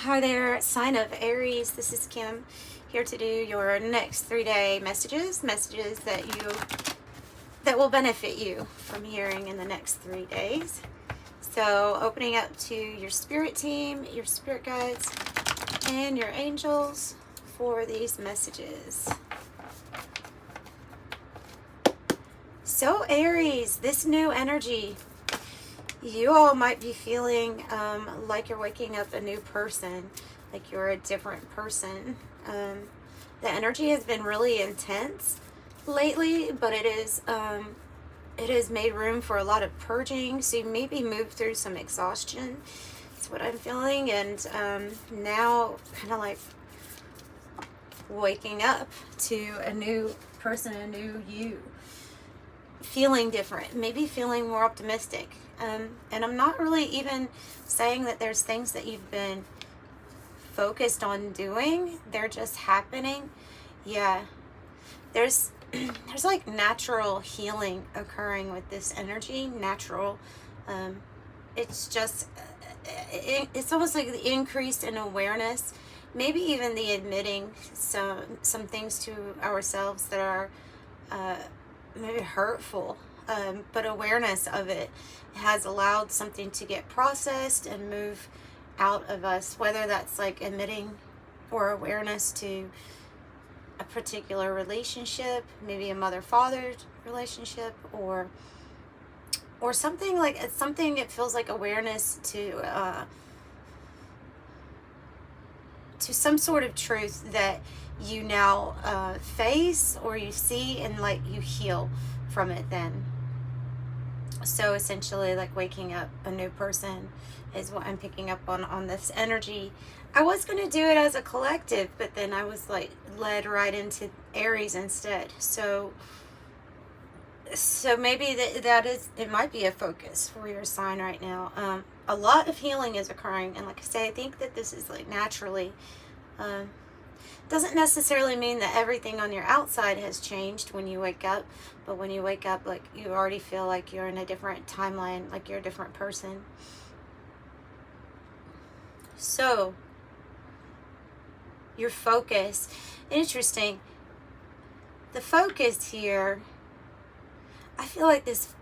Hi there, sign of Aries. This is Kim here to do your next 3-day messages that will benefit you from hearing in the next 3 days. So opening up to your spirit team, your spirit guides, and your angels for these messages. So Aries, this new energy, you all might be feeling like you're waking up a new person, like you're a different person. The energy has been really intense lately, but it has made room for a lot of purging. So you maybe moved through some exhaustion. That's what I'm feeling, and now kind of like waking up to a new person, a new you. Feeling different, maybe feeling more optimistic. And I'm not really even saying that there's things that you've been focused on doing. They're just happening. Yeah. There's like natural healing occurring with this energy. Natural. It's just, it's almost like the increase in awareness. Maybe even the admitting some things to ourselves that are maybe hurtful, but awareness of it has allowed something to get processed and move out of us, whether that's like admitting or awareness to a particular relationship, maybe a mother-father relationship, or something like it's something. It feels like awareness to some sort of truth that you now face or you see, and like you heal from it then. So essentially like waking up a new person is what I'm picking up on this energy. I was going to do it as a collective, but then I was like led right into Aries instead. So maybe it might be a focus for your sign right now. A lot of healing is occurring, and like I say, I think that this is like naturally. Doesn't necessarily mean that everything on your outside has changed when you wake up, but when you wake up, like you already feel like you're in a different timeline, like you're a different person. So your focus, interesting. The focus here, I feel like this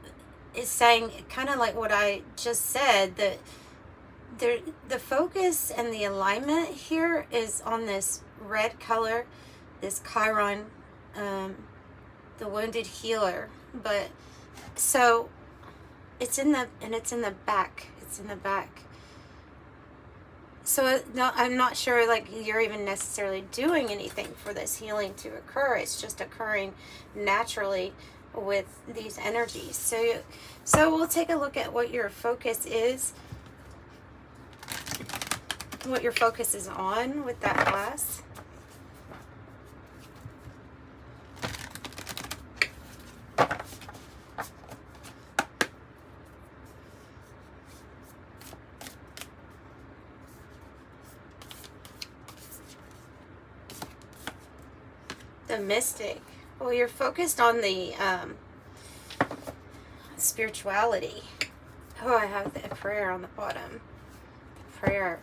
is saying kind of like what I just said, that the focus and the alignment here is on this red color, this Chiron, the wounded healer. But so it's in the back. It's in the back. So no, I'm not sure like you're even necessarily doing anything for this healing to occur. It's just occurring naturally with these energies. So we'll take a look at what your focus is. What your focus is on with that glass. The mystic. Well, you're focused on the spirituality. Oh, I have the prayer on the bottom. Prayer.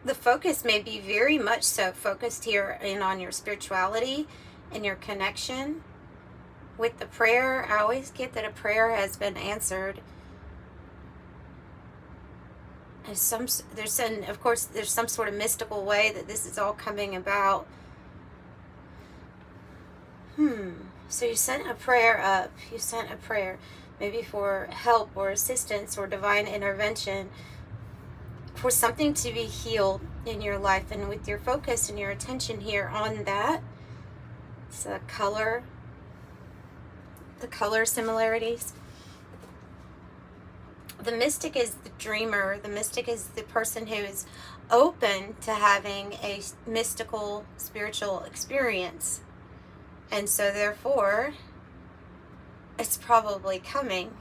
The focus may be very much so focused here in on your spirituality and your connection with the prayer. I always get that a prayer has been answered. Of course, there's some sort of mystical way that this is all coming about. So you sent a prayer up. You sent a prayer maybe for help or assistance or divine intervention, for something to be healed in your life, and with your focus and your attention here on that. It's the color similarities. The mystic is the dreamer. The mystic is the person who is open to having a mystical, spiritual experience. And so therefore, it's probably coming.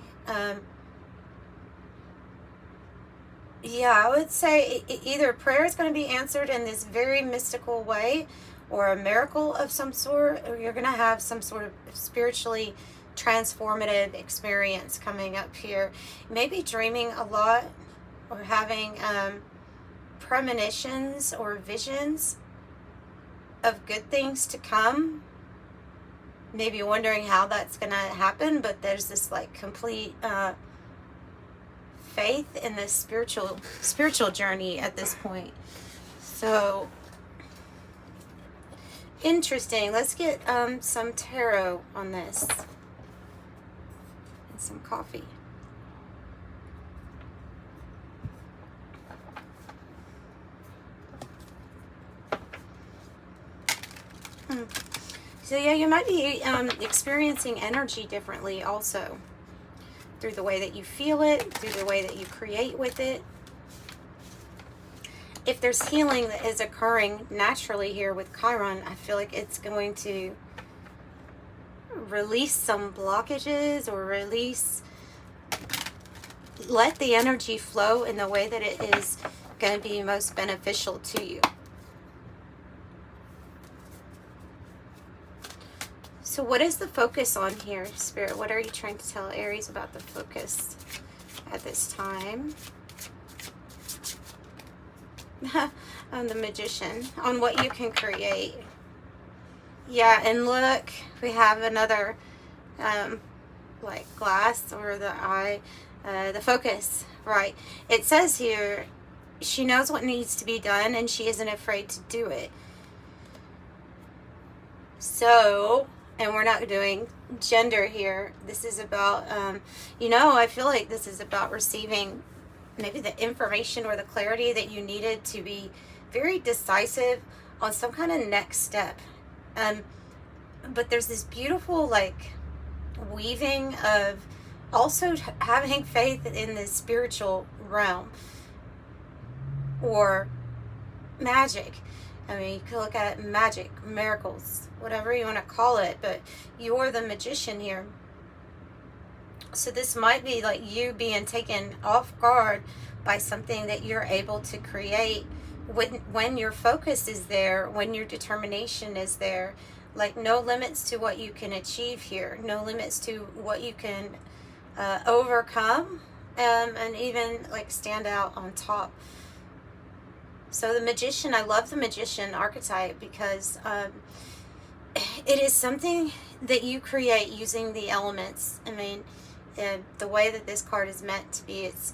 Yeah, I would say either prayer is going to be answered in this very mystical way, or a miracle of some sort, or you're going to have some sort of spiritually transformative experience coming up here. Maybe dreaming a lot or having premonitions or visions of good things to come. Maybe wondering how that's going to happen, but there's this like complete faith in this spiritual journey at this point. So interesting. Let's get some tarot on this and some coffee. So yeah, you might be experiencing energy differently also, through the way that you feel it, through the way that you create with it. If there's healing that is occurring naturally here with Chiron, I feel like it's going to release some blockages or let the energy flow in the way that it is going to be most beneficial to you. So what is the focus on here, Spirit? What are you trying to tell Aries about the focus at this time? On the Magician, on what you can create. Yeah, and look, we have another like glass or the eye, the focus, right? It says here, she knows what needs to be done and she isn't afraid to do it. So, and we're not doing gender here. This is about, I feel like this is about receiving maybe the information or the clarity that you needed to be very decisive on some kind of next step. But there's this beautiful like weaving of also having faith in the spiritual realm or magic. I mean, you could look at it, magic, miracles, whatever you want to call it, but you're the magician here. So this might be like you being taken off guard by something that you're able to create when your focus is there, when your determination is there. Like no limits to what you can achieve here, no limits to what you can overcome, and even like stand out on top. So the Magician, I love the Magician archetype because it is something that you create using the elements. I mean, the way that this card is meant to be, it's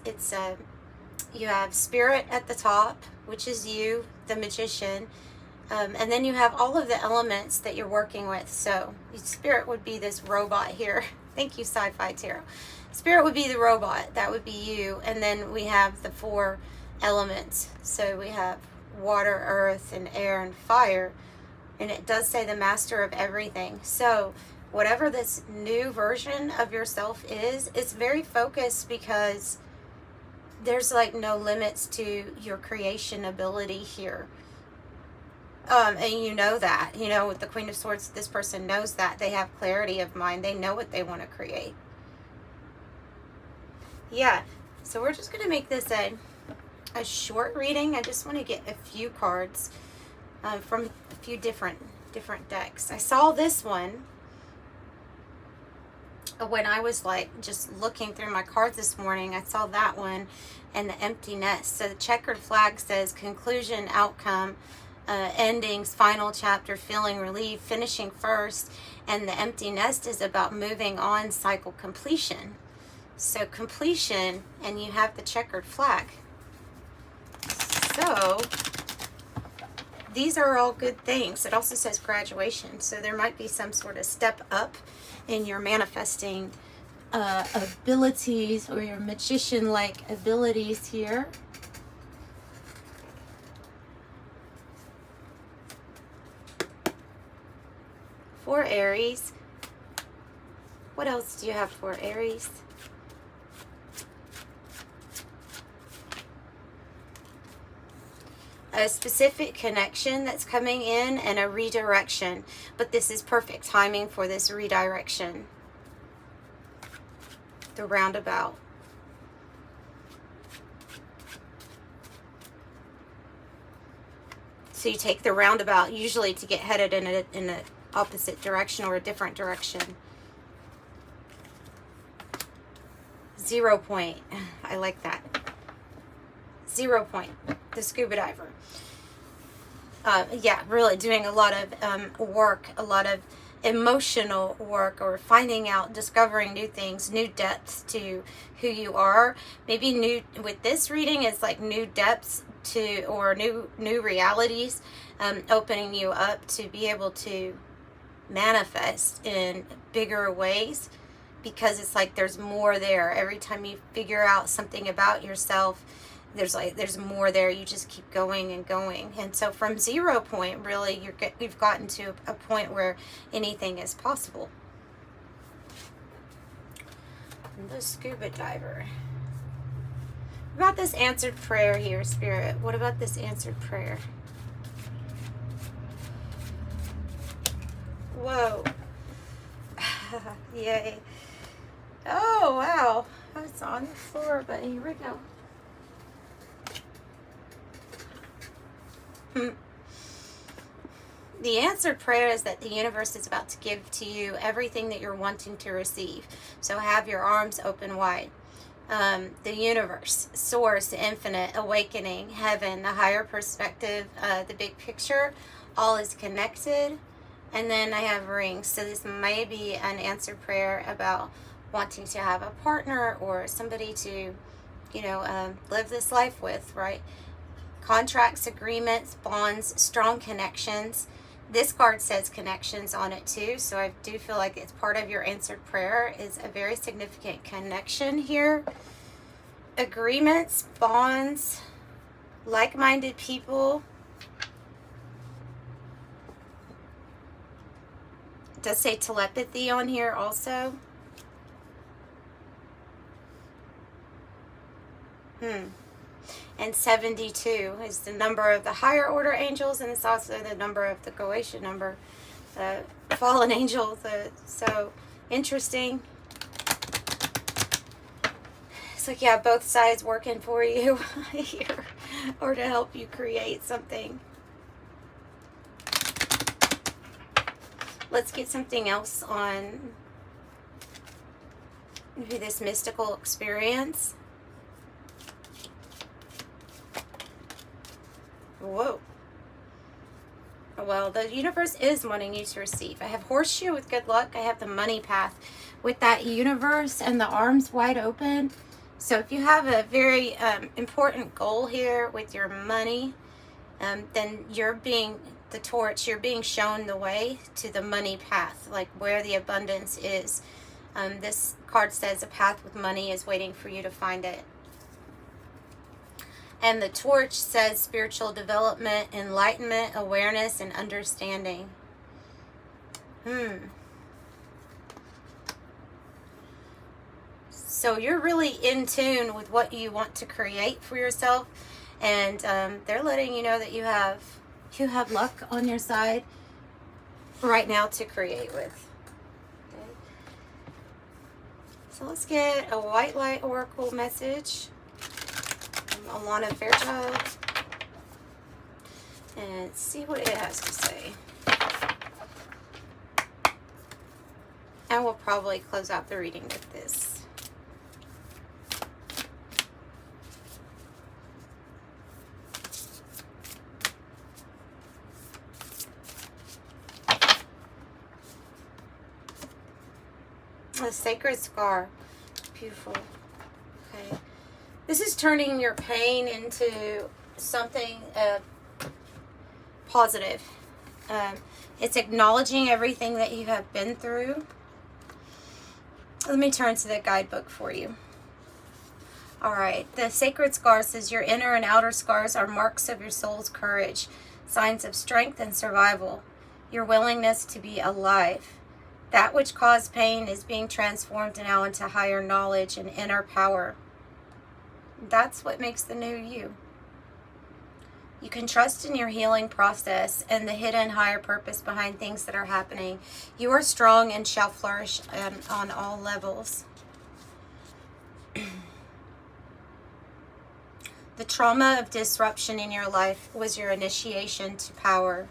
you have Spirit at the top, which is you, the Magician, and then you have all of the elements that you're working with. So Spirit would be this robot here. Thank you, Sci-Fi Tarot. Spirit would be the robot. That would be you. And then we have the 4 elements. So we have water, earth, and air, and fire. And it does say the master of everything. So whatever this new version of yourself is, it's very focused because there's like no limits to your creation ability here. And you know that, with the Queen of Swords, this person knows that. They have clarity of mind. They know what they want to create. Yeah, so we're just going to make this a short reading. I just want to get a few cards from a few different decks. I saw this one when I was like just looking through my cards this morning. I saw that one and the empty nest. So the checkered flag says conclusion, outcome, endings, final chapter, feeling relief, finishing first, and the empty nest is about moving on, cycle completion. So completion, and you have the checkered flag. So these are all good things. It also says graduation, so there might be some sort of step up in your manifesting abilities or your magician-like abilities here. For Aries, what else do you have for Aries? A specific connection that's coming in and a redirection, but this is perfect timing for this redirection. The roundabout. So you take the roundabout usually to get headed in a opposite direction or a different direction. 0 point. I like that. 0 point, the scuba diver. Yeah, really doing a lot of work, a lot of emotional work, or finding out, discovering new things, new depths to who you are. Maybe new with this reading is like new depths to, or new realities, opening you up to be able to manifest in bigger ways, because it's like there's more there. Every time you figure out something about yourself, there's more there. You just keep going and going. And so from 0 point, really, you've gotten to a point where anything is possible. And the scuba diver. What about this answered prayer here, Spirit? What about this answered prayer? Whoa. Yay. Oh, wow. I was on the floor, but here we go. The answered prayer is that the universe is about to give to you everything that you're wanting to receive. So have your arms open wide. The universe, source, infinite, awakening, heaven, the higher perspective, the big picture, all is connected. And then I have rings. So this may be an answered prayer about wanting to have a partner or somebody to, live this life with, right? Contracts, agreements, bonds, strong connections. This card says connections on it too, so I do feel like it's part of your answered prayer is a very significant connection here. Agreements, bonds, like-minded people. It does say telepathy on here also. And 72 is the number of the higher order angels, and it's also the number of the Goetia number, the fallen angels. So interesting. It's like, yeah, both sides working for you here, or to help you create something. Let's get something else on maybe this mystical experience. Whoa. Well, the universe is wanting you to receive. I have horseshoe with good luck. I have the money path with that universe and the arms wide open. So if you have a very important goal here with your money, then you're being the torch. You're being shown the way to the money path, like where the abundance is. This card says a path with money is waiting for you to find it. And the torch says spiritual development, enlightenment, awareness, and understanding. So you're really in tune with what you want to create for yourself. And they're letting you know that you have luck on your side right now to create with. Okay. So let's get a white light oracle message. Alana Fairchild, and see what it has to say. And we'll probably close out the reading with this. A sacred scar. Beautiful. Okay. This is turning your pain into something positive. It's acknowledging everything that you have been through. Let me turn to the guidebook for you. All right. The sacred scar says your inner and outer scars are marks of your soul's courage, signs of strength and survival, your willingness to be alive. That which caused pain is being transformed now into higher knowledge and inner power. That's what makes the new you. You can trust in your healing process and the hidden higher purpose behind things that are happening. You are strong and shall flourish on all levels. The trauma of disruption in your life was your initiation to power.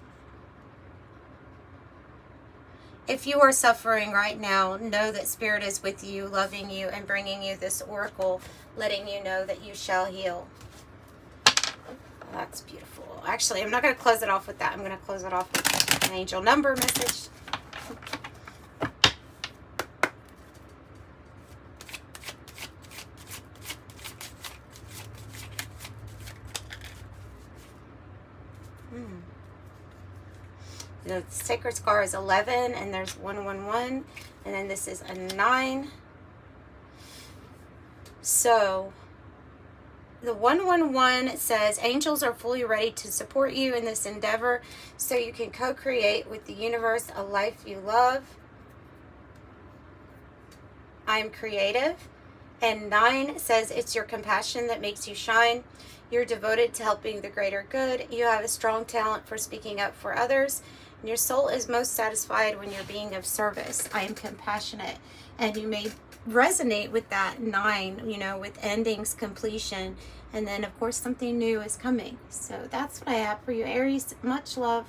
If you are suffering right now, know that Spirit is with you, loving you, and bringing you this oracle, letting you know that you shall heal. That's beautiful. Actually, I'm not going to close it off with that. I'm going to close it off with an angel number message. The sacred scar is 11, and there's 111, and then this is a 9. So the 111 says angels are fully ready to support you in this endeavor so you can co-create with the universe a life you love. I'm creative. And 9 says it's your compassion that makes you shine. You're devoted to helping the greater good. You have a strong talent for speaking up for others. And your soul is most satisfied when you're being of service. I am compassionate. And you may resonate with that 9, you know, with endings, completion. And then, of course, something new is coming. So that's what I have for you, Aries. Much love.